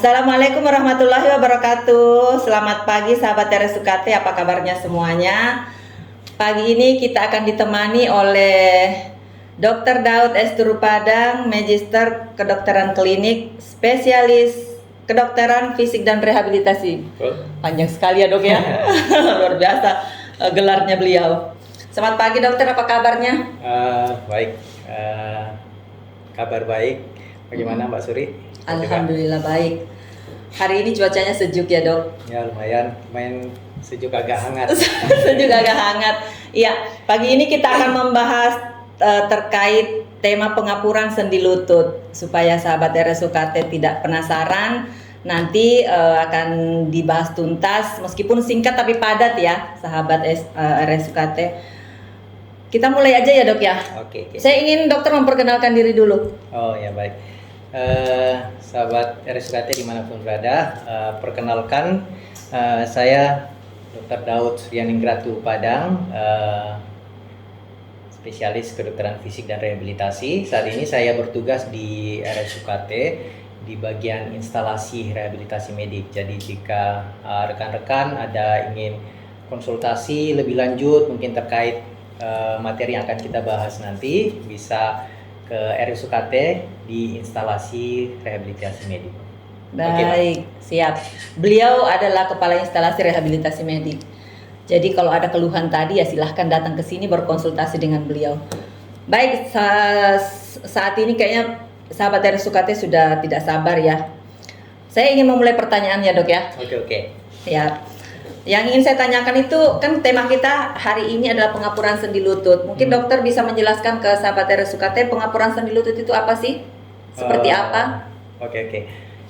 Assalamualaikum warahmatullahi wabarakatuh. Selamat pagi sahabat RSUKT, apa kabarnya semuanya? Pagi ini kita akan ditemani oleh Dr. Daud S. Turupadang, Magister Kedokteran Klinik, Spesialis Kedokteran Fisik dan Rehabilitasi. Panjang sekali ya dok ya, luar biasa gelarnya beliau. Selamat pagi dokter, apa kabarnya? Baik, kabar baik. Bagaimana Mbak Suri? Alhamdulillah baik. Hari ini cuacanya sejuk ya dok? Ya lumayan, main sejuk agak hangat. Sejuk agak hangat. Iya, pagi ini kita akan membahas terkait tema pengapuran sendi lutut supaya sahabat RSUKT tidak penasaran. Nanti akan dibahas tuntas, meskipun singkat tapi padat ya, sahabat RSUKT. Kita mulai aja ya dok ya. Oke. Saya ingin dokter memperkenalkan diri dulu. Oh ya baik. Sahabat RSUKT dimanapun berada, perkenalkan saya Dr. Daud Suryaningratu Padang, spesialis kedokteran fisik dan rehabilitasi. Saat ini saya bertugas di RSUKT di bagian instalasi rehabilitasi medik. Jadi jika rekan-rekan ada ingin konsultasi lebih lanjut mungkin terkait materi yang akan kita bahas nanti, bisa ke RSUKT di instalasi rehabilitasi medik. Baik, siap. Beliau adalah kepala instalasi rehabilitasi medik. Jadi kalau ada keluhan tadi ya silahkan datang ke sini berkonsultasi dengan beliau. Baik, saat ini kayaknya sahabat RSUKT sudah tidak sabar ya. Saya ingin memulai pertanyaannya dok ya. Oke. Ya. Yang ingin saya tanyakan itu kan tema kita hari ini adalah pengapuran sendi lutut. Mungkin dokter bisa menjelaskan ke sahabat RSUKT pengapuran sendi lutut itu apa sih? Seperti apa? Oke.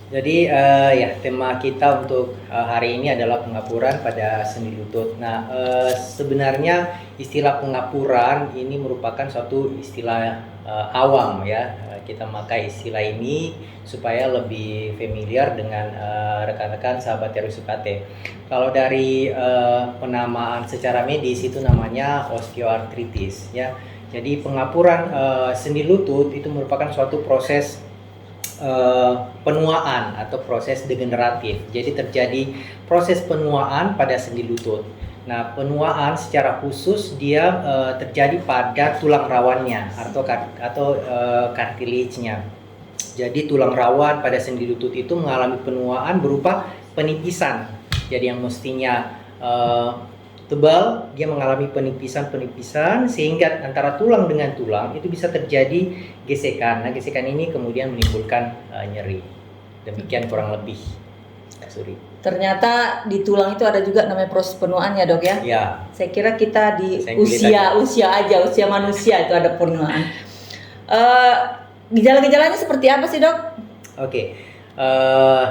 Jadi ya tema kita untuk hari ini adalah pengapuran pada sendi lutut. Nah sebenarnya istilah pengapuran ini merupakan suatu istilah awam ya. Kita memakai istilah ini supaya lebih familiar dengan rekan-rekan sahabat RSUKT. Kalau dari penamaan secara medis itu namanya osteoartritis ya. Jadi pengapuran sendi lutut itu merupakan suatu proses penuaan atau proses degeneratif. Jadi terjadi proses penuaan pada sendi lutut. Nah, penuaan secara khusus dia terjadi pada tulang rawannya atau cartilage-nya. Jadi tulang rawan pada sendi lutut itu mengalami penuaan berupa penipisan. Jadi yang mestinya tebal, dia mengalami penipisan sehingga antara tulang dengan tulang itu bisa terjadi gesekan. Nah, gesekan ini kemudian menimbulkan nyeri. Demikian kurang lebih, Kak Suri. Ternyata di tulang itu ada juga namanya proses penuaan ya dok ya? Ya. Saya kira kita di usia manusia itu ada penuaan. Gejala-gejalanya seperti apa sih dok? Oke.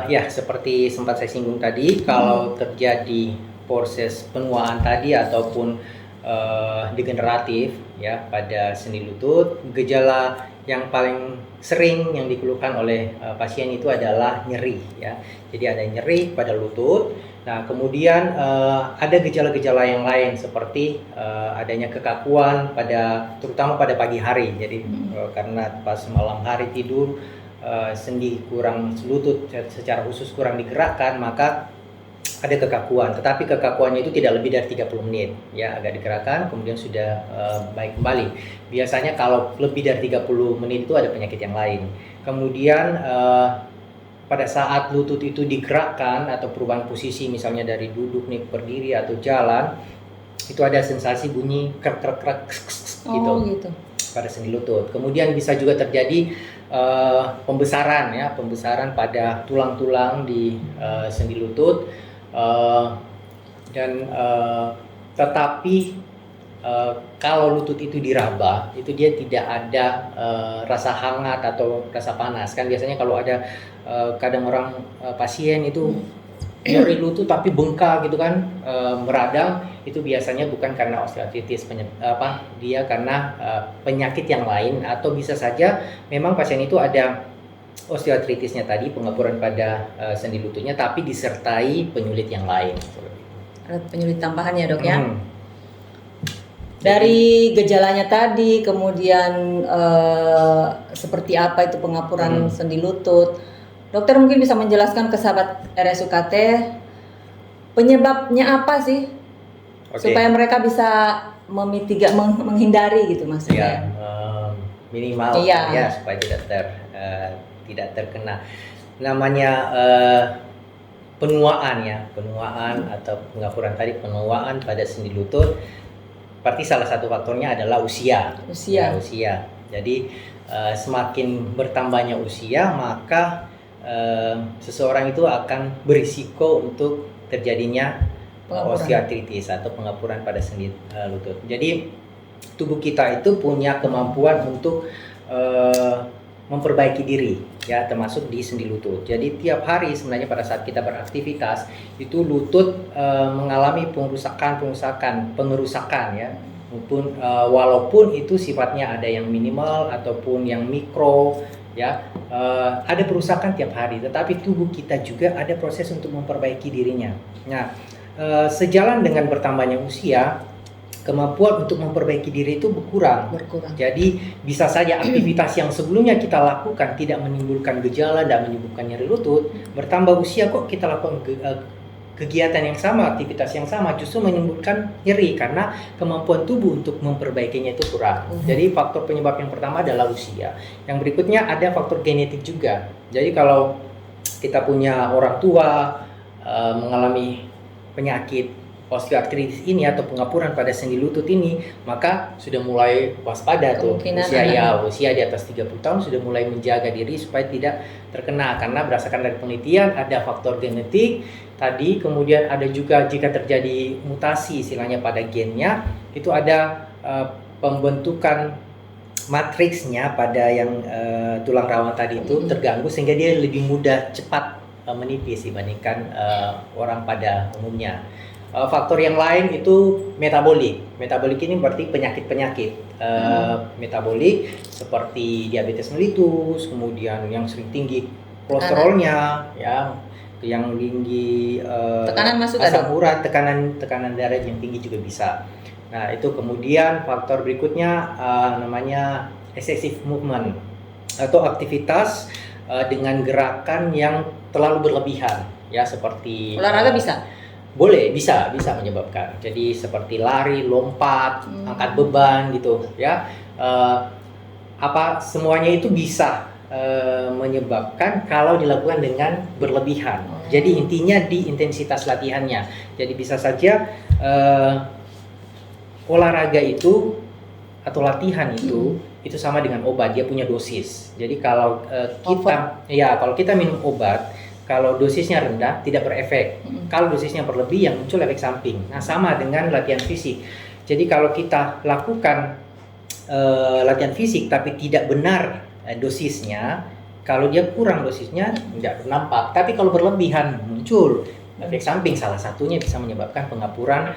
Ya seperti sempat saya singgung tadi, kalau terjadi proses penuaan tadi ataupun degeneratif ya pada sendi lutut, gejala yang paling sering yang dikeluhkan oleh pasien itu adalah nyeri ya. Jadi ada nyeri pada lutut. Nah kemudian ada gejala-gejala yang lain seperti adanya kekakuan terutama pada pagi hari. Jadi karena pas malam hari tidur sendi lutut secara khusus kurang digerakkan, maka ada kekakuan, tetapi kekakuannya itu tidak lebih dari 30 menit ya, agak digerakkan kemudian sudah baik kembali. Biasanya kalau lebih dari 30 menit itu ada penyakit yang lain. Kemudian pada saat lutut itu digerakkan atau perubahan posisi, misalnya dari duduk nih berdiri atau jalan, itu ada sensasi bunyi krek gitu pada sendi lutut. Kemudian bisa juga terjadi pembesaran pada tulang-tulang di sendi lutut. Tetapi kalau lutut itu diraba, itu dia tidak ada rasa hangat atau rasa panas. Kan biasanya kalau ada kadang orang pasien itu nyeri lutut tapi bengkak gitu kan, meradang, itu biasanya bukan karena osteoartritis, dia karena penyakit yang lain, atau bisa saja memang pasien itu ada osteoartritisnya tadi, pengapuran pada sendi lututnya, tapi disertai penyulit yang lain. Ada penyulit tambahan ya dok ya? Dari gejalanya tadi, kemudian seperti apa itu pengapuran sendi lutut, Dokter mungkin bisa menjelaskan ke sahabat RSUKT penyebabnya apa sih? Oke. Supaya mereka bisa menghindari gitu Ya, maksudnya. minimal Iya. ya supaya tidak terkena namanya penuaan ya, penuaan atau pengapuran tadi, penuaan pada sendi lutut. Berarti salah satu faktornya adalah usia. Usia. Ya, usia. Jadi semakin bertambahnya usia, maka seseorang itu akan berisiko untuk terjadinya osteoartritis atau pengapuran pada sendi lutut. Jadi tubuh kita itu punya kemampuan untuk memperbaiki diri ya, termasuk di sendi lutut. Jadi tiap hari sebenarnya pada saat kita beraktivitas itu lutut mengalami pengerusakan ya, walaupun itu sifatnya ada yang minimal ataupun yang mikro ya, ada perusakan tiap hari, tetapi tubuh kita juga ada proses untuk memperbaiki dirinya. Nah, sejalan dengan bertambahnya usia, kemampuan untuk memperbaiki diri itu berkurang. Jadi bisa saja aktivitas yang sebelumnya kita lakukan tidak menimbulkan gejala dan menimbulkan nyeri lutut, bertambah usia kok kita lakukan kegiatan yang sama, aktivitas yang sama, justru menimbulkan nyeri karena kemampuan tubuh untuk memperbaikinya itu kurang. Jadi faktor penyebab yang pertama adalah usia. Yang berikutnya ada faktor genetik juga. Jadi kalau kita punya orang tua mengalami penyakit osteoartritis ini atau pengapuran pada sendi lutut ini, maka sudah mulai waspada tuh. Usia di atas 30 tahun sudah mulai menjaga diri supaya tidak terkena, karena berdasarkan dari penelitian ada faktor genetik tadi, kemudian ada juga jika terjadi mutasi istilahnya pada gennya, itu ada pembentukan matriksnya pada yang tulang rawan tadi itu terganggu sehingga dia lebih mudah cepat menipis dibandingkan orang pada umumnya. Faktor yang lain itu metabolik. Metabolik ini berarti penyakit-penyakit metabolik seperti diabetes mellitus, kemudian yang sering tinggi kolesterolnya, ya, yang tinggi tekanan masuk asam urat, tekanan darah yang tinggi juga bisa. Nah, itu kemudian faktor berikutnya namanya excessive movement atau aktivitas dengan gerakan yang terlalu berlebihan, ya, seperti olahraga bisa. Boleh, bisa menyebabkan. Jadi seperti lari, lompat, angkat beban gitu ya. Semuanya itu bisa menyebabkan kalau dilakukan dengan berlebihan. Jadi intinya di intensitas latihannya. Jadi bisa saja olahraga itu atau latihan itu sama dengan obat, dia punya dosis. Jadi kalau kalau kita minum obat, kalau dosisnya rendah tidak berefek. Kalau dosisnya berlebih yang muncul efek samping. Nah, sama dengan latihan fisik. Jadi kalau kita lakukan latihan fisik tapi tidak benar dosisnya, kalau dia kurang dosisnya tidak bernampak. Tapi kalau berlebihan muncul efek samping, salah satunya bisa menyebabkan pengapuran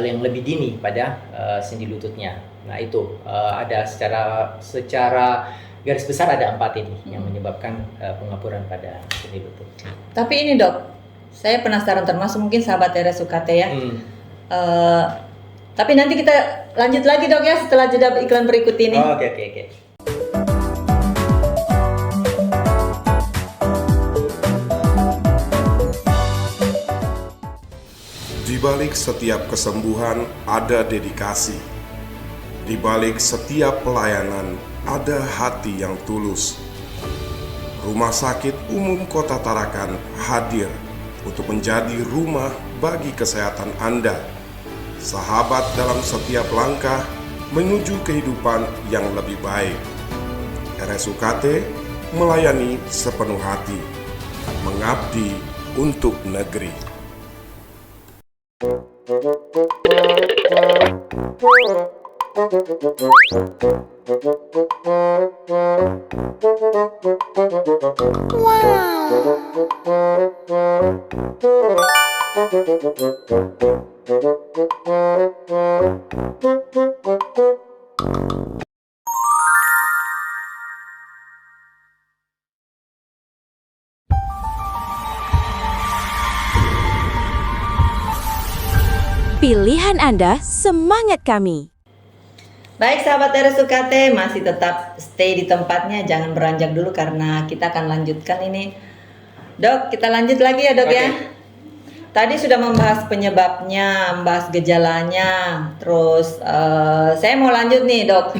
yang lebih dini pada sendi lututnya. Nah, itu ada secara garis besar ada 4 ini yang menyebabkan pengapuran pada sendi lutut. Tapi ini dok, saya penasaran, termasuk mungkin sahabat RSUKT ya. Tapi nanti kita lanjut lagi dok ya setelah jeda iklan berikut ini. Oke. Di balik setiap kesembuhan ada dedikasi. Di balik setiap pelayanan ada hati yang tulus. Rumah Sakit Umum Kota Tarakan hadir untuk menjadi rumah bagi kesehatan Anda. Sahabat dalam setiap langkah menuju kehidupan yang lebih baik. RSUKT melayani sepenuh hati, mengabdi untuk negeri. Pilihan Anda, semangat kami. Baik sahabat RSUKT, masih tetap stay di tempatnya, jangan beranjak dulu karena kita akan lanjutkan ini Dok, kita lanjut lagi ya dok Oke. ya. Tadi sudah membahas penyebabnya, membahas gejalanya, terus saya mau lanjut nih dok.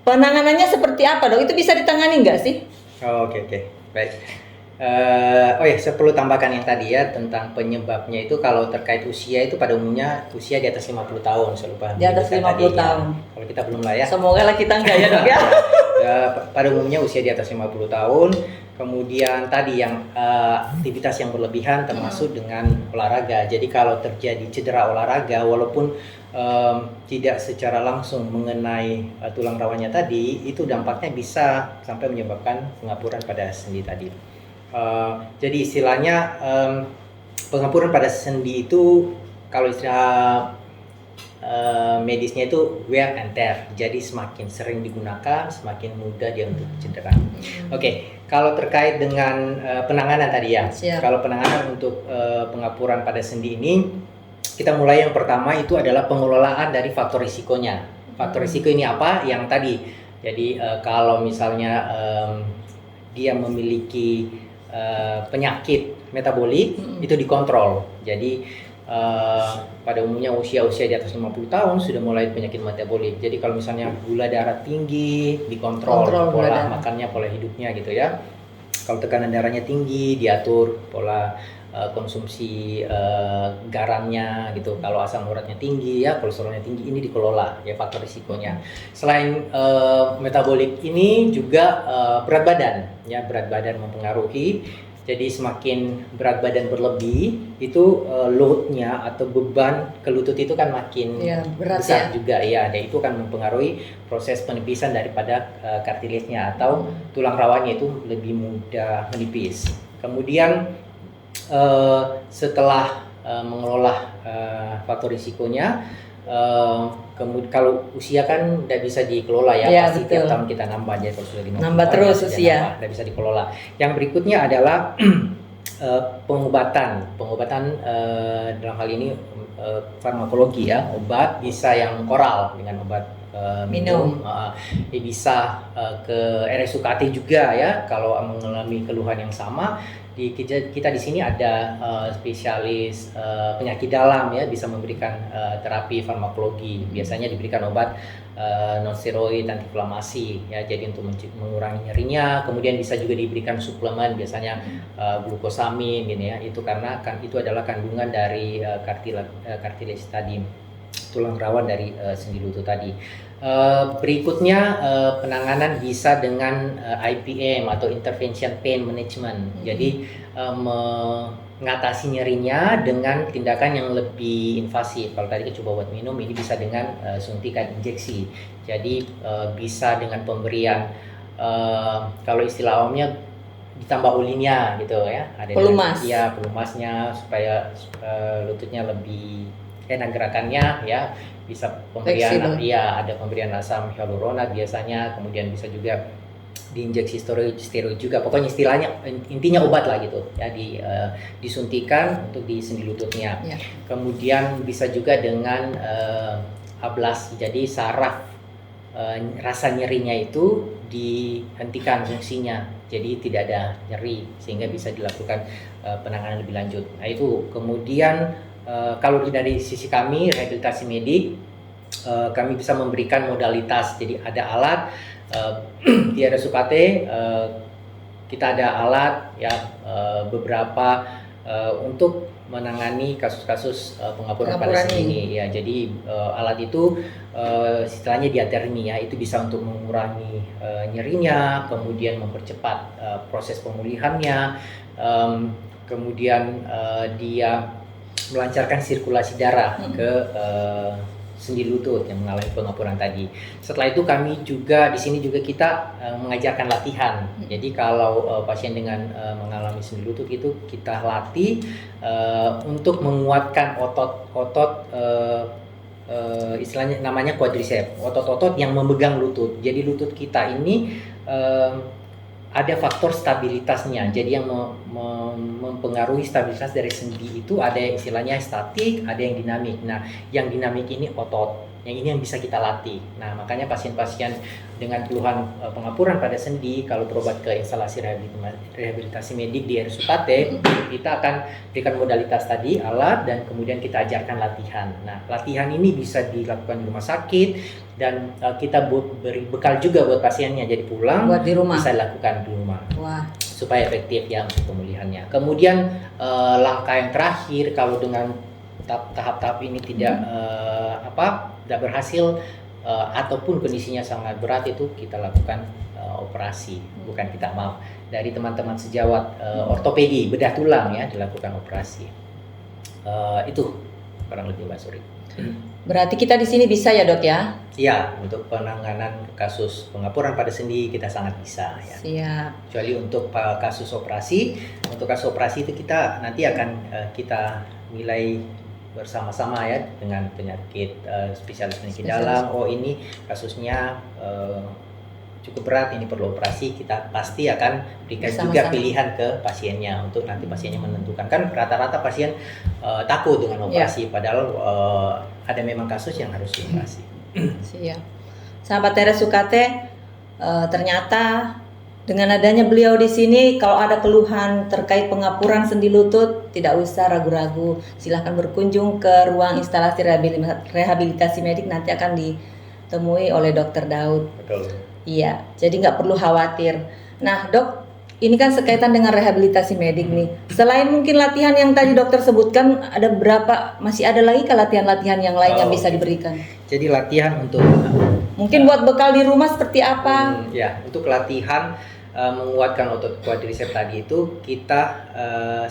Penanganannya seperti apa dok? Itu bisa ditangani nggak sih? Oke, baik. Oh ya, saya perlu tambahkan yang tadi ya tentang penyebabnya itu. Kalau terkait usia itu pada umumnya usia di atas 50 tahun, saya lupa Di atas menyebutkan 50 tadi, tahun. ya. Kalau kita belum lah ya. Semoga lah kita enggak ya dok ya. Ya, pada umumnya usia di atas 50 tahun. Kemudian tadi yang aktivitas yang berlebihan termasuk dengan olahraga. Jadi kalau terjadi cedera olahraga walaupun tidak secara langsung mengenai tulang rawannya tadi, itu dampaknya bisa sampai menyebabkan pengapuran pada sendi tadi. Jadi istilahnya pengapuran pada sendi itu kalau istilah medisnya itu wear and tear. Jadi semakin sering digunakan, semakin mudah dia untuk cedera. Oke, kalau terkait dengan penanganan tadi ya. Siap. Kalau penanganan untuk pengapuran pada sendi ini, kita mulai yang pertama itu adalah pengelolaan dari faktor risikonya. Faktor risiko ini apa? Yang tadi. Jadi kalau misalnya dia memiliki penyakit metabolik, itu dikontrol. Jadi pada umumnya usia di atas 50 tahun sudah mulai penyakit metabolik. Jadi kalau misalnya gula darah tinggi, dikontrol pola makannya, pola hidupnya gitu ya. Kalau tekanan darahnya tinggi, diatur pola konsumsi garamnya gitu. Kalau asam uratnya tinggi ya, kolesterolnya tinggi, ini dikelola ya faktor risikonya. Selain metabolik ini juga berat badan ya, berat badan mempengaruhi. Jadi semakin berat badan berlebih itu loadnya atau beban ke lutut itu kan makin berat besar ya. juga ya, dan itu kan mempengaruhi proses penipisan daripada kartilasnya atau tulang rawannya itu lebih mudah menipis. Kemudian setelah mengelola faktor risikonya, kalau usia kan tidak bisa dikelola ya, pasti tiap tahun kita nambah aja. Kalau sudah 50 nambah tahun, terus sudah usia, tidak bisa dikelola. Yang berikutnya adalah pengobatan dalam hal ini farmakologi ya, obat bisa yang oral dengan obat minum, bisa ke RSUKT juga ya kalau mengalami keluhan yang sama. Kita di sini ada spesialis penyakit dalam ya, bisa memberikan terapi farmakologi. Biasanya diberikan obat non-steroid antiinflamasi ya, jadi untuk mengurangi nyerinya. Kemudian bisa juga diberikan suplemen, biasanya glukosamin gitu ya. Itu karena itu adalah kandungan dari kartilage tadi, tulang rawan dari sendi lutut tadi. Berikutnya penanganan bisa dengan IPM atau Intervention Pain Management. Jadi mengatasi nyerinya dengan tindakan yang lebih invasif. Kalau tadi kita coba buat minum, ini bisa dengan suntikan injeksi. Jadi bisa dengan pemberian kalau istilah awamnya ditambah ulinya gitu ya. Ada pelumas. Iya, pelumasnya supaya lututnya lebih enak gerakannya ya. Bisa pemberian ada pemberian asam hyaluronat biasanya, kemudian bisa juga diinjeksi steroid juga. Pokoknya istilahnya intinya obat lah gitu ya, disuntikan untuk di sendi lututnya. Kemudian bisa juga dengan ablasi. Jadi saraf rasa nyerinya itu dihentikan fungsinya. Jadi tidak ada nyeri sehingga bisa dilakukan penanganan lebih lanjut. Nah, itu kemudian kalau dari sisi kami rehabilitasi medik, kami bisa memberikan modalitas. Jadi ada alat di RSUKT, kita ada alat ya beberapa untuk menangani kasus-kasus pengapuran pada sendi ini ya. Jadi alat itu istilahnya diatermi ya, itu bisa untuk mengurangi nyerinya, kemudian mempercepat proses pemulihannya, kemudian dia melancarkan sirkulasi darah ke sendi lutut yang mengalami pengapuran tadi. Setelah itu kami juga di sini juga kita mengajarkan latihan. Jadi kalau pasien dengan mengalami sendi lutut itu kita latih untuk menguatkan otot-otot istilahnya namanya quadriceps, otot-otot yang memegang lutut. Jadi lutut kita ini ada faktor stabilitasnya. Jadi yang mempengaruhi stabilitas dari sendi itu ada yang istilahnya statik, ada yang dinamik. Nah, yang dinamik ini otot, yang ini yang bisa kita latih. Nah, makanya pasien-pasien dengan keluhan pengapuran pada sendi, kalau berobat ke instalasi rehabilitasi medik di RSUKT, kita akan berikan modalitas tadi, alat, dan kemudian kita ajarkan latihan. Nah, latihan ini bisa dilakukan di rumah sakit, dan kita beri bekal juga buat pasiennya, jadi pulang Buat di rumah. bisa dilakukan di rumah. Wah, Supaya efektif ya untuk pemulihannya. Kemudian langkah yang terakhir, kalau dengan tahap-tahap ini tidak tidak berhasil ataupun kondisinya sangat berat, itu kita lakukan operasi. Bukan kita, maaf, dari teman-teman sejawat ortopedi bedah tulang ya, dilakukan operasi. Itu kurang lebih Mbak Suri. berarti kita di sini bisa ya dok ya? Iya, untuk penanganan kasus pengapuran pada sendi kita sangat bisa ya. Siap. Kecuali untuk kasus operasi, untuk kasus operasi itu kita nanti akan kita nilai bersama-sama ya dengan penyakit spesialis penyakit dalam. Oh, ini kasusnya cukup berat, ini perlu operasi. Kita pasti akan berikan juga pilihan ke pasiennya untuk nanti pasiennya menentukan. Kan rata-rata pasien takut dengan operasi, padahal ada memang kasus yang harus dioperasi. Siap. Sahabat RSUKT, ternyata dengan adanya beliau di sini, kalau ada keluhan terkait pengapuran sendi lutut, tidak usah ragu-ragu. Silahkan berkunjung ke ruang instalasi rehabilitasi medik, nanti akan ditemui oleh Dokter Daud. Betul. Iya, jadi nggak perlu khawatir. Nah dok, ini kan sekaitan dengan rehabilitasi medik nih. Selain mungkin latihan yang tadi dokter sebutkan, ada berapa, masih ada lagi ke latihan-latihan yang lain yang bisa diberikan? Jadi latihan untuk mungkin buat bekal di rumah seperti apa? Ya, untuk latihan menguatkan otot quadriceps tadi itu kita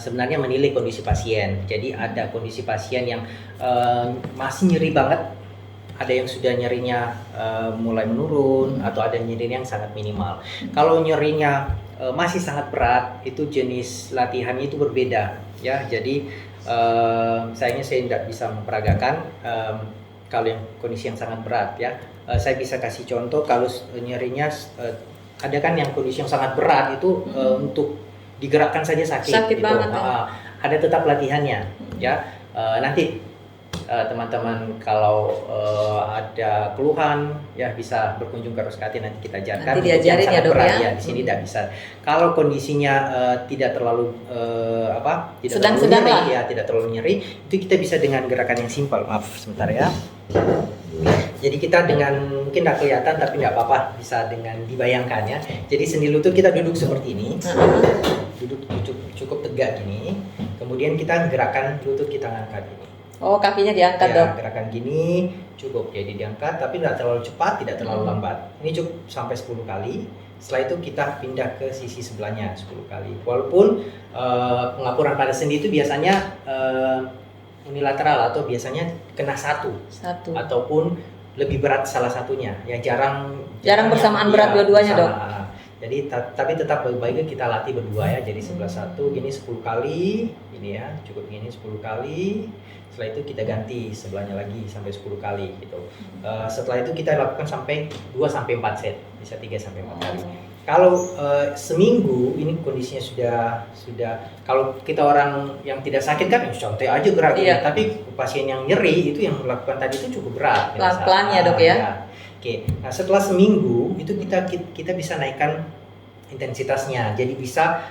sebenarnya menilai kondisi pasien. Jadi ada kondisi pasien yang masih nyeri banget, ada yang sudah nyerinya mulai menurun, atau ada nyerinya yang sangat minimal. Kalau nyerinya masih sangat berat, itu jenis latihannya itu berbeda ya. Jadi sayangnya saya tidak bisa memperagakan kalau yang kondisi yang sangat berat ya. Saya bisa kasih contoh kalau nyerinya ada kan yang kondisi yang sangat berat itu untuk digerakkan saja sakit gitu. Banget ya. Ada tetap latihannya ya. Nanti teman-teman kalau ada keluhan ya bisa berkunjung ke RSUKT, nanti kita ajarkan. Nanti diajarin ya dok berat, ya. Di sini tidak bisa. Kalau kondisinya tidak terlalu tidak sedang-sedang terlalu lah nyeri, ya tidak terlalu nyeri, itu kita bisa dengan gerakan yang simpel. Maaf sebentar ya. Jadi kita dengan, mungkin tidak kelihatan tapi nggak apa-apa, bisa dengan dibayangkan ya. Jadi sendi lutut kita duduk seperti ini, duduk cukup tegak gini. Kemudian kita gerakan lutut kita ngangkat gini. Oh, kakinya diangkat Ya, dok. gerakan gini cukup, jadi diangkat tapi tidak terlalu cepat, tidak terlalu lambat. Ini cukup sampai 10 kali. Setelah itu kita pindah ke sisi sebelahnya 10 kali. Walaupun pengapuran pada sendi itu biasanya unilateral atau biasanya kena satu. Ataupun lebih berat salah satunya. Ya jarang bersamaan berat dua-duanya dok. Jadi tapi tetap baiknya kita latih berdua ya. Jadi sebelah satu gini 10 kali, ini ya, cukup gini 10 kali. Setelah itu kita ganti sebelahnya lagi sampai 10 kali gitu. Setelah itu kita lakukan sampai 2 sampai 4 set, bisa 3 sampai 4 kali. Kalau seminggu ini kondisinya sudah kalau kita orang yang tidak sakit kan santai aja geraknya, tapi pasien yang nyeri itu yang melakukan tadi itu cukup berat. Pelan-pelan ya dok ya. Oke. Nah, setelah seminggu itu kita bisa naikkan intensitasnya. Jadi bisa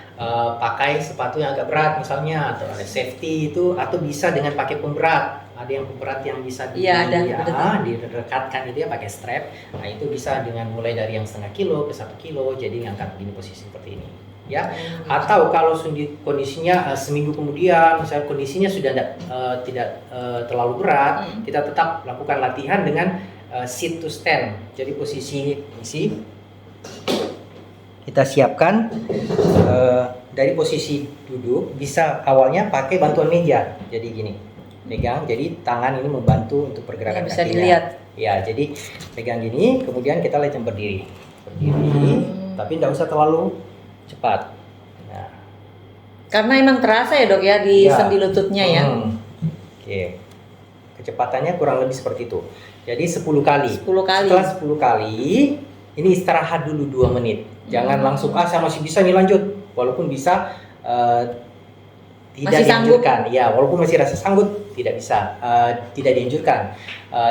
pakai sepatu yang agak berat misalnya, atau ada safety itu, atau bisa dengan pakai pemberat. Ada yang pemberat yang bisa direkatkan itu ya pakai strap. Nah, itu bisa dengan mulai dari yang setengah kilo ke 1 kilo, jadi ngangkat begini posisi seperti ini. Ya, atau kalau kondisinya seminggu kemudian, misalnya kondisinya sudah tidak terlalu berat, kita tetap lakukan latihan dengan sit to stand. Jadi posisi kita siapkan dari posisi duduk, bisa awalnya pakai bantuan meja. Jadi gini, pegang, jadi tangan ini membantu untuk pergerakan bisa kakinya. Dilihat. Ya, jadi pegang gini, kemudian kita latihan berdiri, tapi tidak usah terlalu cepat. Nah, karena emang terasa ya dok ya di sendi lututnya ya. Oke. Kecepatannya kurang lebih seperti itu. Jadi 10 kali. 10 kali. Setelah 10 kali, ini istirahat dulu 2 menit. Jangan langsung saya masih bisa nih lanjut. Walaupun bisa tidak Masih sanggup? dianjurkan. Ya, walaupun masih rasa sanggup, tidak bisa, tidak dianjurkan.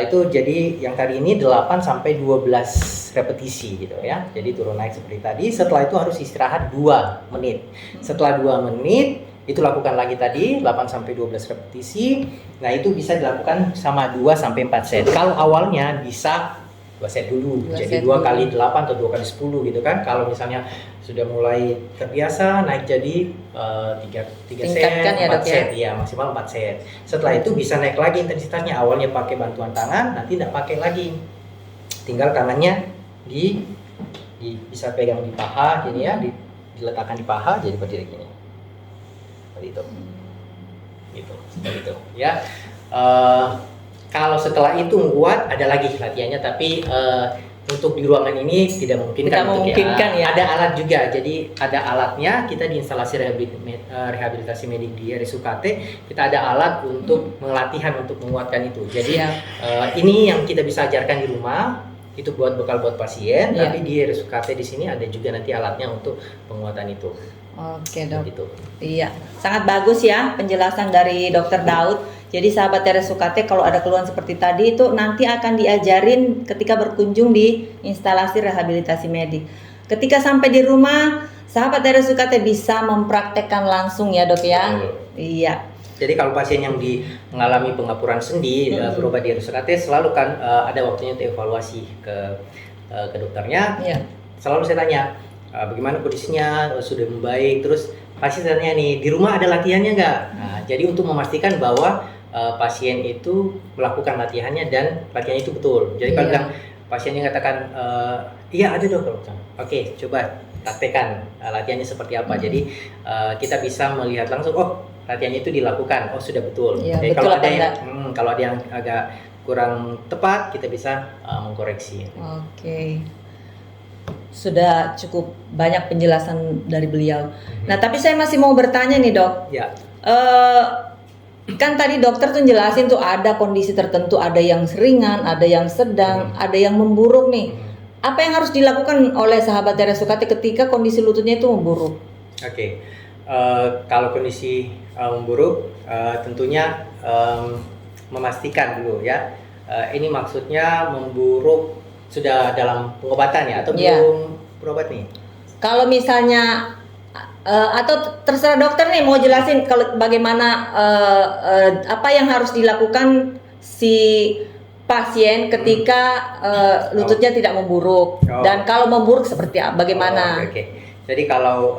Itu jadi yang tadi ini 8 sampai 12 repetisi gitu ya. Jadi turun naik seperti tadi. Setelah itu harus istirahat 2 menit. Setelah 2 menit itu lakukan lagi tadi 8 sampai 12 repetisi. Nah, itu bisa dilakukan sama 2 sampai 4 set. Kalau awalnya bisa 2 set dulu. Jadi 2 kali 8 atau 2 kali 10 gitu kan. Kalau misalnya sudah mulai terbiasa naik jadi 3 set, Tingkatkan ya, 4 Dok, ya? set, ya maksimal 4 set. Setelah itu bisa naik lagi intensitasnya. Awalnya pakai bantuan tangan, nanti tidak pakai lagi. Tinggal tangannya bisa pegang di paha gini ya, diletakkan di paha jadi berdiri gini. Seperti itu. Gitu, seperti itu ya. Kalau setelah itu kuat ada lagi latihannya, tapi untuk di ruangan ini tidak memungkinkan. Tidak memungkinkan ya. Ada alat juga, jadi ada alatnya. Kita di instalasi rehabilitasi medik di RSUKT kita ada alat untuk melatihan untuk menguatkan itu. Jadi ini yang kita bisa ajarkan di rumah, itu buat bekal buat pasien. Tapi di RSUKT di sini ada juga nanti alatnya untuk penguatan itu. Oke, Dok. Gitu. Iya, sangat bagus ya penjelasan dari Dokter Daud. Jadi sahabat RSUKT kalau ada keluhan seperti tadi itu nanti akan diajarin ketika berkunjung di instalasi rehabilitasi medik. Ketika sampai di rumah, sahabat RSUKT bisa mempraktekkan langsung ya, Dok ya. Iya. Jadi kalau pasien yang mengalami pengapuran sendi berobat di RSUKT selalu kan ada waktunya untuk evaluasi ke dokternya. Selalu saya tanya bagaimana kondisinya, sudah membaik, terus pasien tanya nih di rumah ada latihannya nggak? Nah, jadi untuk memastikan bahwa pasien itu melakukan latihannya dan latihannya itu betul. Jadi kalau bilang pasiennya katakan iya ada dok, oke coba praktekkan latihannya seperti apa. Jadi kita bisa melihat langsung latihannya itu dilakukan, sudah betul. Jadi kalau ada yang agak kurang tepat kita bisa mengkoreksi. Oke. Sudah cukup banyak penjelasan dari beliau. Nah, tapi saya masih mau bertanya nih, Dok. Ya. Kan tadi dokter tuh jelasin tuh ada kondisi tertentu, ada yang ringan, ada yang sedang, ada yang memburuk nih. Apa yang harus dilakukan oleh sahabat RSUKT ketika kondisi lututnya itu memburuk? Oke. Kalau kondisi memburuk, tentunya memastikan dulu ya. Ini maksudnya memburuk sudah dalam pengobatan ya atau belum berobat nih? Kalau misalnya atau terserah dokter nih mau jelasin kalau bagaimana apa yang harus dilakukan si pasien ketika lututnya tidak memburuk dan kalau memburuk seperti apa, bagaimana? Oke. Jadi kalau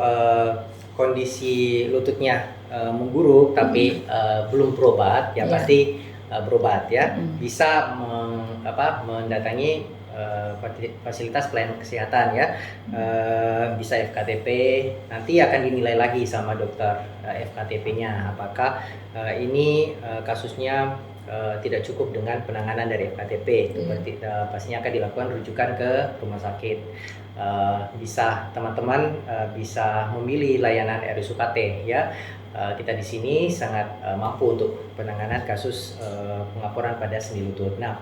kondisi lututnya memburuk tapi belum berobat ya pasti berobat ya. Bisa mendatangi fasilitas pelayanan kesehatan ya, bisa FKTP, nanti akan dinilai lagi sama dokter FKTP-nya apakah ini kasusnya tidak cukup dengan penanganan dari FKTP. Berarti pastinya akan dilakukan rujukan ke rumah sakit. Bisa teman-teman bisa memilih layanan RSUKT ya. Kita di sini sangat mampu untuk penanganan kasus pengapuran pada sendi lutut. Nah,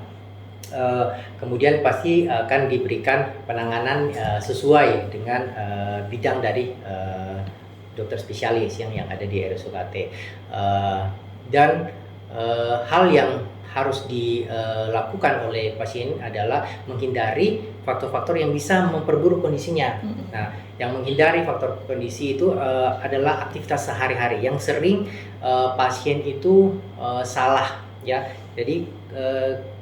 kemudian pasti akan diberikan penanganan sesuai dengan bidang dari dokter spesialis yang ada di RSUKT. Dan hal yang harus dilakukan oleh pasien adalah menghindari faktor-faktor yang bisa memperburuk kondisinya. Nah, yang menghindari faktor kondisi itu adalah aktivitas sehari-hari yang sering pasien itu salah ya. Jadi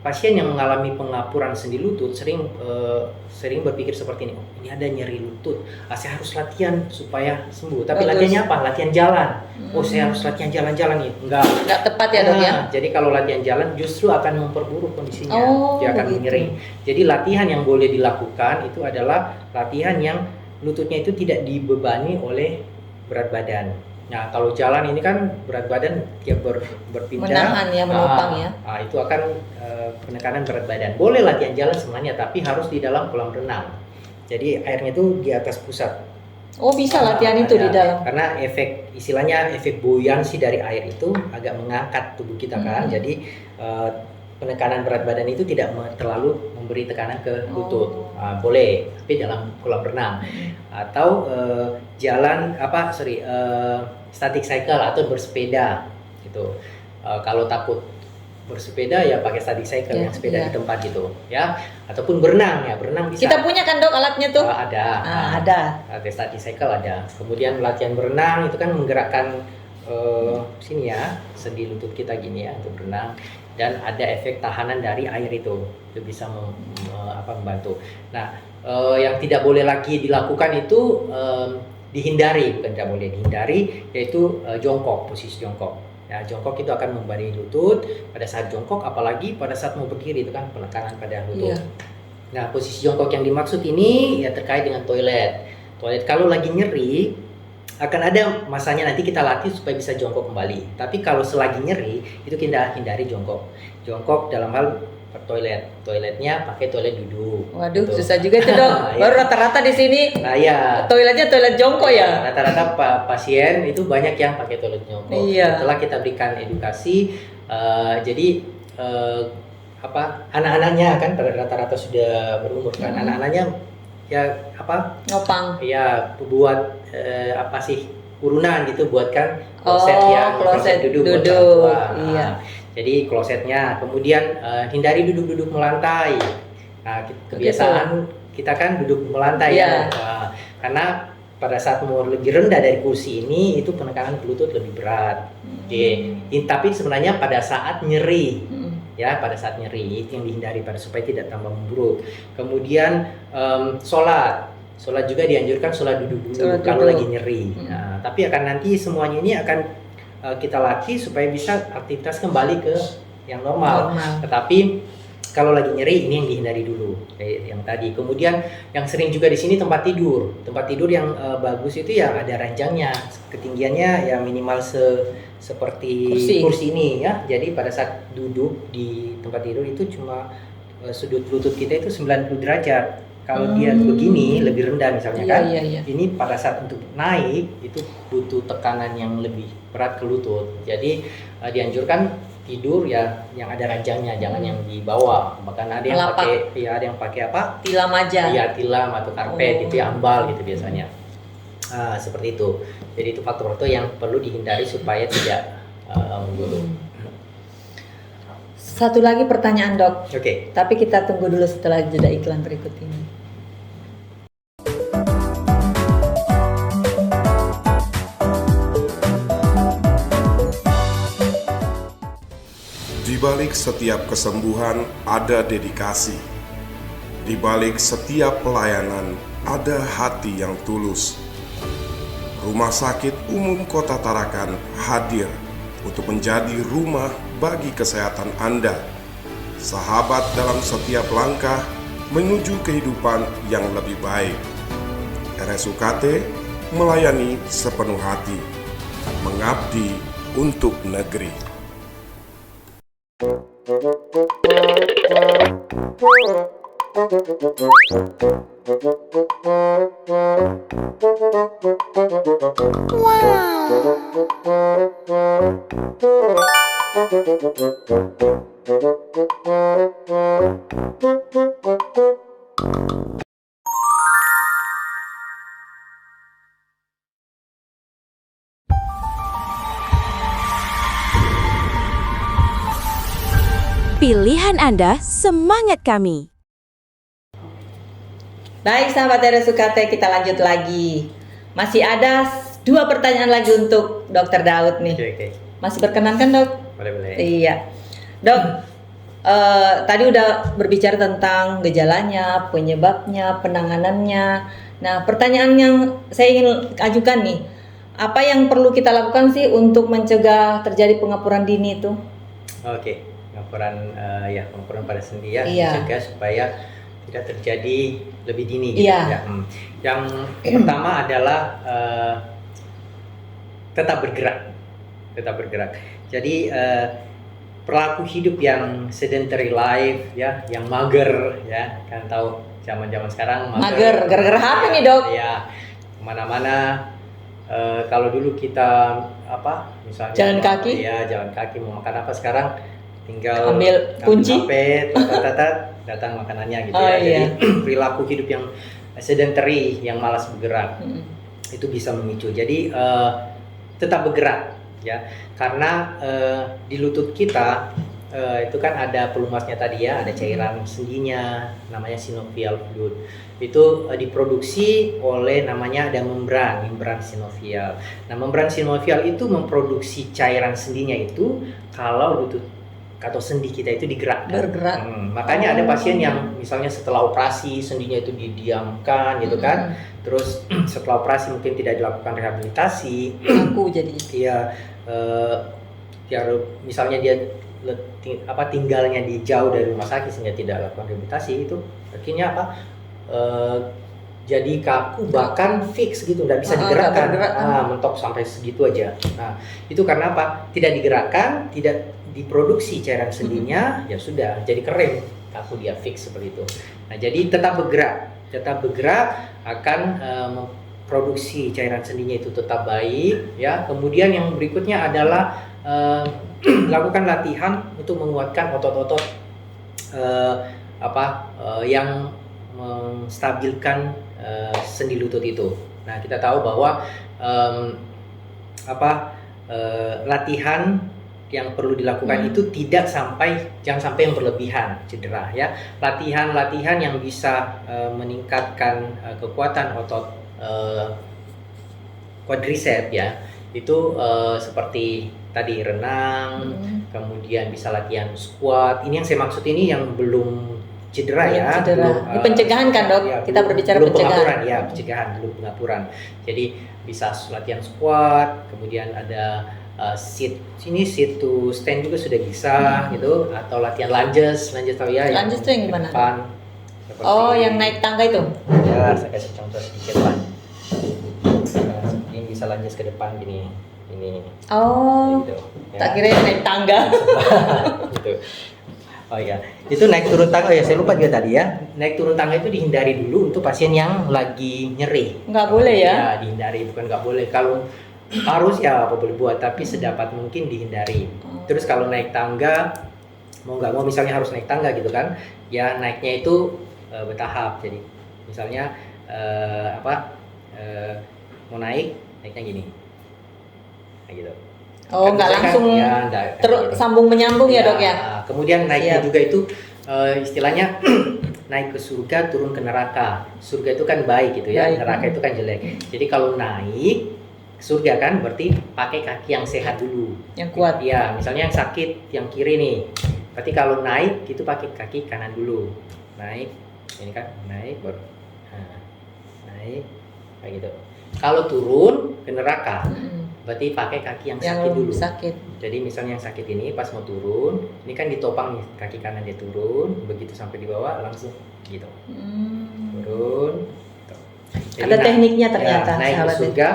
pasien yang mengalami pengapuran sendi lutut sering berpikir seperti ini, ini ada nyeri lutut, saya harus latihan supaya sembuh. Tapi latihannya apa? Latihan jalan. Saya harus latihan jalan-jalan nih. Enggak tepat ya, Dok ya. Jadi kalau latihan jalan justru akan memperburuk kondisinya. Dia akan menyering. Jadi latihan yang boleh dilakukan itu adalah latihan yang lututnya itu tidak dibebani oleh berat badan. Nah, kalau jalan ini kan berat badan dia berpindah, menahan ya, menopang ya. Itu akan penekanan berat badan. Boleh latihan jalan semuanya, tapi harus di dalam kolam renang. Jadi airnya itu di atas pusat. Bisa latihan itu di dalam. Karena efek buoyancy dari air itu agak mengangkat tubuh kita kan. Jadi penekanan berat badan itu tidak terlalu memberi tekanan ke lutut. Boleh, tapi dalam kolam renang atau static cycle atau bersepeda gitu. Kalau takut bersepeda ya pakai static cycle yang sepeda di tempat gitu ya, ataupun berenang bisa. Kita punya kan dok alatnya tuh? Ada static cycle ada. Kemudian latihan berenang itu kan menggerakkan sini ya, sendi lutut kita gini ya untuk berenang, dan ada efek tahanan dari air itu bisa membantu. Nah, yang tidak boleh lagi dilakukan itu dihindari, bukan tidak boleh dihindari, yaitu jongkok, posisi jongkok. Ya, jongkok itu akan membebani lutut pada saat jongkok, apalagi pada saat mau berdiri itu kan penekanan pada lutut. Nah, posisi jongkok yang dimaksud ini ya terkait dengan toilet. Kalau lagi nyeri akan ada masanya nanti kita latih supaya bisa jongkok kembali. Tapi kalau selagi nyeri itu kita hindari jongkok. Jongkok dalam hal toiletnya pakai toilet duduk. Waduh, gitu. Susah juga itu dok. Baru rata-rata di sini. Nah ya. Toiletnya toilet jongkok ya. Rata-rata pasien itu banyak yang pakai toilet jongkok. Setelah kita berikan edukasi, jadi anak-anaknya kan rata-rata sudah berumur kan. Anak-anaknya ya ngopang. Ya buat urunan gitu, buatkan kloset duduk. Jadi klosetnya, kemudian hindari duduk-duduk melantai. Nah, kebiasaan kita kan duduk melantai ya. Karena pada saat mau lebih rendah dari kursi ini itu penekanan ke lutut lebih berat. Tapi sebenarnya pada saat nyeri. Ya, pada saat nyeri itu yang dihindari supaya tidak tambah memburuk. Kemudian sholat juga dianjurkan sholat duduk dulu kalau lagi nyeri. Nah, tapi akan nanti semuanya ini akan kita latih supaya bisa aktivitas kembali ke yang normal. Tetapi kalau lagi nyeri ini yang dihindari dulu kayak yang tadi. Kemudian yang sering juga di sini tempat tidur yang bagus itu ya ada ranjangnya, ketinggiannya ya minimal seperti kursi ini ya. Jadi pada saat duduk di tempat tidur itu cuma sudut lutut kita itu 90 derajat. Kalau dia begini lebih rendah misalnya kan, ini pada saat untuk naik itu butuh tekanan yang lebih berat ke lutut. Jadi dianjurkan tidur ya yang ada ranjangnya, jangan yang di bawah. Bahkan ada yang pakai apa? Tilam aja. Iya, tilam atau karpet itu ya, ambal gitu biasanya. Seperti itu. Jadi itu faktor-faktor yang perlu dihindari supaya tidak memburuk. Satu lagi pertanyaan dok. Oke. Tapi kita tunggu dulu setelah jeda iklan berikut ini. Di balik setiap kesembuhan ada dedikasi. Di balik setiap pelayanan ada hati yang tulus. Rumah Sakit Umum Kota Tarakan hadir untuk menjadi rumah bagi kesehatan Anda, sahabat dalam setiap langkah menuju kehidupan yang lebih baik. RSUKT melayani sepenuh hati, mengabdi untuk negeri. Pilihan Anda, semangat kami. Baik sahabat RSUKT, kita lanjut lagi. Masih ada 2 pertanyaan lagi untuk Dr. Daud nih. Oke. Masih berkenan kan dok? Boleh. Iya. Dok, tadi udah berbicara tentang gejalanya, penyebabnya, penanganannya. Nah, pertanyaan yang saya ingin ajukan nih, apa yang perlu kita lakukan sih untuk mencegah terjadi pengapuran dini itu? Oke, pengapuran pada sendi ya, mencegah supaya tidak terjadi lebih dini gitu ya. Yang pertama adalah tetap bergerak. Jadi perilaku hidup yang sedentary life ya, yang mager ya, kan tahu zaman-zaman sekarang mager gara-gara apa nih dok? Ya, kemana-mana. Kalau dulu kita misalnya jalan kaki mau makan apa, sekarang tinggal ambil kunci, HP, datang makanannya gitu Oh, ya. iya. Jadi perilaku hidup yang sedentary, yang malas bergerak, itu bisa memicu. Jadi tetap bergerak ya, karena di lutut kita itu kan ada pelumasnya tadi ya, ada cairan sendinya namanya synovial fluid. Itu diproduksi oleh namanya ada membran sinovial. Nah, membran sinovial itu memproduksi cairan sendinya itu kalau lutut atau sendi kita itu digerakkan. bergerak. Makanya ada pasien yang misalnya setelah operasi sendinya itu didiamkan gitu kan. Terus setelah operasi mungkin tidak dilakukan rehabilitasi. Aku jadi. Iya, misalnya dia tinggalnya di jauh dari rumah sakit sehingga tidak lakukan rehabilitasi, itu akhirnya jadi kaku bahkan fix gitu, nggak bisa digerakkan, mentok sampai segitu aja. Nah, itu karena apa? Tidak digerakkan, tidak diproduksi cairan sendinya, ya sudah jadi kering, kaku, dia fix seperti itu. Nah, jadi tetap bergerak akan memproduksi cairan sendinya itu tetap baik ya. Kemudian yang berikutnya adalah lakukan latihan untuk menguatkan otot-otot yang menstabilkan sendi lutut itu. Nah, kita tahu bahwa latihan yang perlu dilakukan itu jangan sampai yang berlebihan cedera ya. Latihan yang bisa meningkatkan kekuatan otot quadricep ya. Itu seperti tadi renang, kemudian bisa latihan squat. Ini yang saya maksud ini yang belum cedera ya. Ini pencegahan kan, Dok? Ya, kita berbicara belum pencegahan. Pengapuran ya, pencegahan, belum pengapuran. Jadi bisa latihan squat, kemudian ada sit to stand juga sudah bisa gitu, atau latihan lunges tahu ya. Lunges itu yang gimana? Depan, yang naik tangga itu? Ya, saya kasih contoh sedikit lah. Ini bisa lunges ke depan gini. Ini. Oh. Gitu, ya. Tak kira naik tangga. Gitu. Oh ya, itu naik turun tangga ya, saya lupa juga tadi ya. Naik turun tangga itu dihindari dulu untuk pasien yang lagi nyeri. Nggak boleh ya? Ya, dihindari, bukan nggak boleh. Kalau harus ya apa boleh buat, tapi sedapat mungkin dihindari. Terus kalau naik tangga, mau nggak mau misalnya harus naik tangga gitu kan, ya naiknya itu bertahap. Jadi misalnya mau naiknya gini, nah, gitu. Oh, nggak langsung ya, sambung menyambung ya, Dok ya? Kemudian naiknya juga itu istilahnya naik ke surga, turun ke neraka. Surga itu kan baik gitu ya, neraka itu kan jelek. Jadi kalau naik ke surga kan berarti pakai kaki yang sehat dulu, yang kuat. Ya, misalnya yang sakit yang kiri nih. Berarti kalau naik itu pakai kaki kanan dulu. Naik, ini kan naik baru naik kayak gitu. Kalau turun ke neraka, berarti pakai kaki yang sakit dulu. Jadi misalnya yang sakit ini pas mau turun, ini kan ditopang nih, kaki kanan dia turun, begitu sampai di bawah langsung gitu. Turun. Gitu. Jadi ada tekniknya ternyata. Ya, naik ke surga,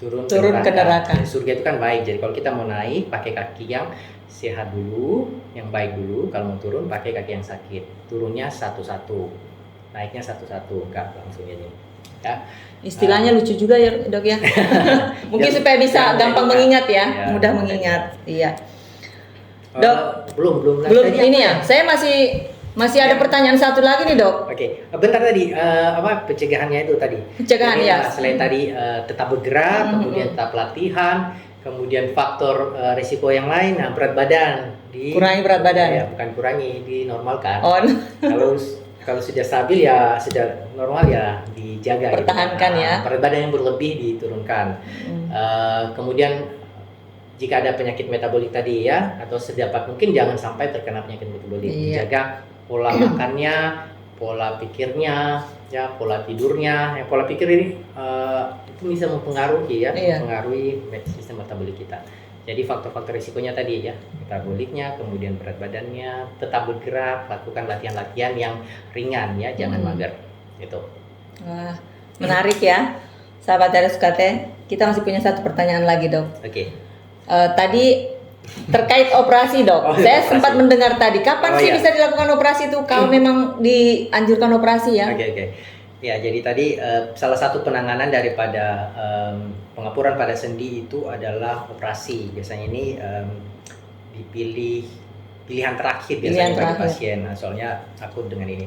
turun ke neraka. Jadi surga itu kan baik. Jadi kalau kita mau naik pakai kaki yang sehat dulu, yang baik dulu. Kalau mau turun pakai kaki yang sakit. Turunnya satu-satu, naiknya satu-satu, enggak langsung ini. Ya. Istilahnya lucu juga ya, Dok ya. Mungkin ya, supaya bisa gampang mengingat ya, mudah ya. mengingat. Iya. Dok, belum ini ya. Saya masih ada pertanyaan satu lagi nih, Dok. Oke. Bentar tadi pencegahannya itu tadi. Pencegahan. Jadi, ya. Selain tadi tetap bergerak, kemudian tetap latihan, kemudian faktor risiko yang lain, berat badan kurangi berat badan. Ya, bukan kurangi, dinormalkan. Kalau sudah stabil ya sudah normal ya dijaga. Pertahankan gitu. Ya. Berat badan yang berlebih diturunkan. Kemudian jika ada penyakit metabolik tadi ya, atau sedapat mungkin jangan sampai terkena penyakit metabolik. Iya. Jaga pola makannya, pola pikirnya, ya pola tidurnya. Ya, pola pikir ini itu bisa mempengaruhi ya, mempengaruhi sistem metabolik kita. Jadi faktor-faktor risikonya tadi ya, metaboliknya, kemudian berat badannya, tetap bergerak, lakukan latihan-latihan yang ringan ya, jangan mager. Gitu. Wah, menarik ya, sahabat RSUKT. Kita masih punya satu pertanyaan lagi, Dok. Oke. Tadi terkait operasi, Dok. Saya sempat mendengar tadi. Kapan sih bisa dilakukan operasi itu? Kalau memang dianjurkan operasi ya? Oke. Ya, jadi tadi salah satu penanganan daripada pengapuran pada sendi itu adalah operasi. Biasanya ini pilihan terakhir Pilihan biasanya bagi terakhir. pasien. Nah, soalnya takut dengan ini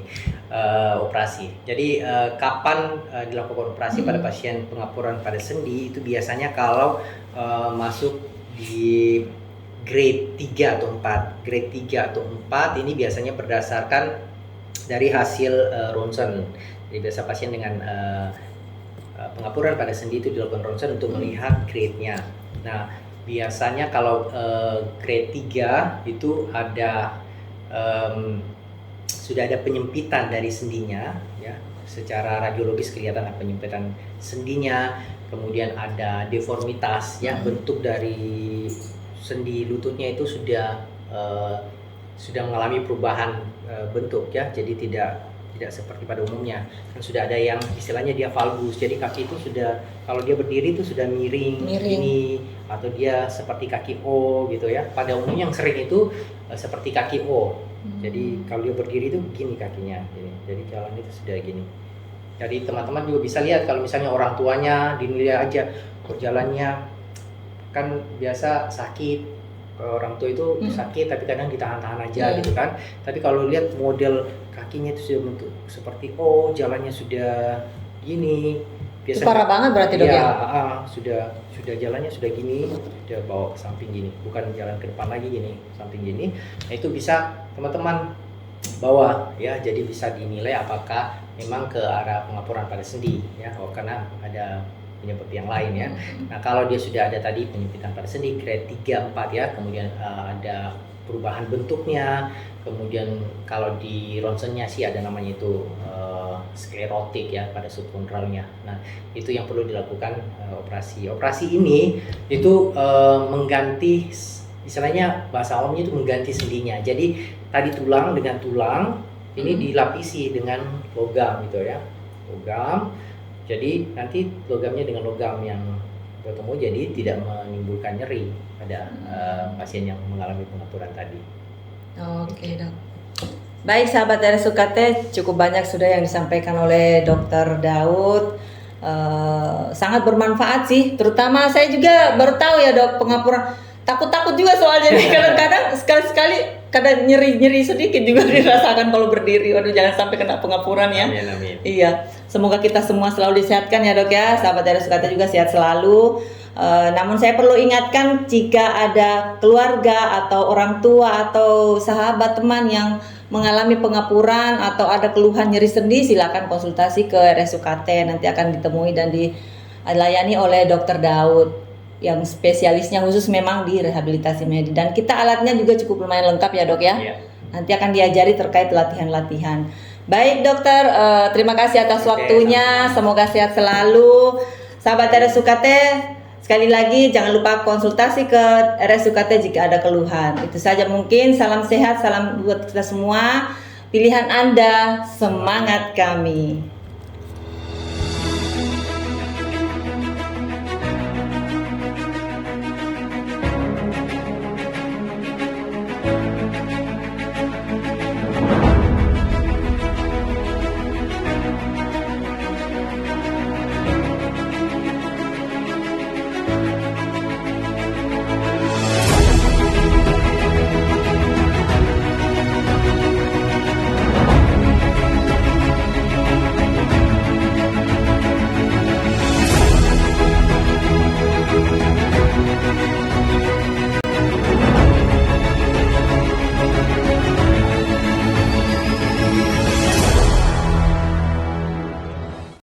operasi. Jadi kapan dilakukan operasi pada pasien pengapuran pada sendi itu biasanya kalau masuk di grade 3 atau 4. Grade 3 atau 4 ini biasanya berdasarkan dari hasil ronsen. Jadi biasa pasien dengan pengapuran pada sendi itu dilakukan ronsen untuk melihat grade-nya. Nah, biasanya kalau grade 3 itu ada sudah ada penyempitan dari sendinya, ya. Secara radiologis kelihatan ada penyempitan sendinya, kemudian ada deformitas, ya, bentuk dari sendi lututnya itu sudah mengalami perubahan bentuk, ya. Jadi tidak seperti pada umumnya. Kan sudah ada yang istilahnya dia valgus. Jadi kaki itu sudah, kalau dia berdiri itu sudah miring. Gini, atau dia seperti kaki O gitu, ya. Pada umumnya yang sering itu seperti kaki O. Jadi kalau dia berdiri itu begini kakinya. Jadi jalan itu sudah gini. Jadi teman-teman juga bisa lihat kalau misalnya orang tuanya dinilai aja kok jalannya kan biasa sakit. Orang tua itu sakit tapi kadang ditahan-tahan aja gitu kan. Tapi kalau lihat model kakinya itu sudah bentuk seperti jalannya sudah gini. Biasanya Parah banget berarti dok ya? Sudah jalannya sudah gini, sudah bawa ke samping gini, bukan jalan ke depan lagi gini, samping gini. Nah, itu bisa teman-teman bawa, ya. Jadi bisa dinilai apakah memang ke arah pengapuran pada sendi, ya. Karena ada penyebab yang lain, ya. Nah, kalau dia sudah ada tadi penyempitan pada sendi grade 3, 4, ya, kemudian ada perubahan bentuknya, kemudian kalau di ronsennya sih ada namanya itu sklerotik, ya, pada subchondralnya. Nah, itu yang perlu dilakukan operasi. Operasi ini itu mengganti, istilahnya bahasa awamnya itu mengganti sendinya. Jadi tadi tulang dengan tulang ini dilapisi dengan logam gitu, ya, logam. Jadi nanti logamnya dengan logam yang bertemu, jadi tidak menimbulkan nyeri pada pasien yang mengalami pengapuran tadi. Oke dok. Baik sahabat RSUKT, cukup banyak sudah yang disampaikan oleh Dokter Daud. Sangat bermanfaat sih, terutama saya juga baru tahu ya dok, pengapuran. Takut-takut juga soalnya nih, kadang-kadang sekali-sekali kadang nyeri-nyeri sedikit juga dirasakan kalau berdiri. Waduh, jangan sampai kena pengapuran ya. Amin, amin. Iya, semoga kita semua selalu disehatkan ya dok ya. Sahabat RSUKT juga sehat selalu. Namun saya perlu ingatkan, jika ada keluarga atau orang tua atau sahabat teman yang mengalami pengapuran atau ada keluhan nyeri sendi, silakan konsultasi ke RSUKT. Nanti akan ditemui dan dilayani oleh Dokter Daud yang spesialisnya khusus memang di rehabilitasi medis, dan kita alatnya juga cukup lumayan lengkap ya dok ya. Iya. Nanti akan diajari terkait latihan-latihan. Baik dokter, terima kasih atas waktunya. Semoga sehat selalu. Sahabat RSUKT, sekali lagi jangan lupa konsultasi ke RSUKT jika ada keluhan. Itu saja mungkin. Salam sehat, salam buat kita semua. Pilihan Anda, semangat kami.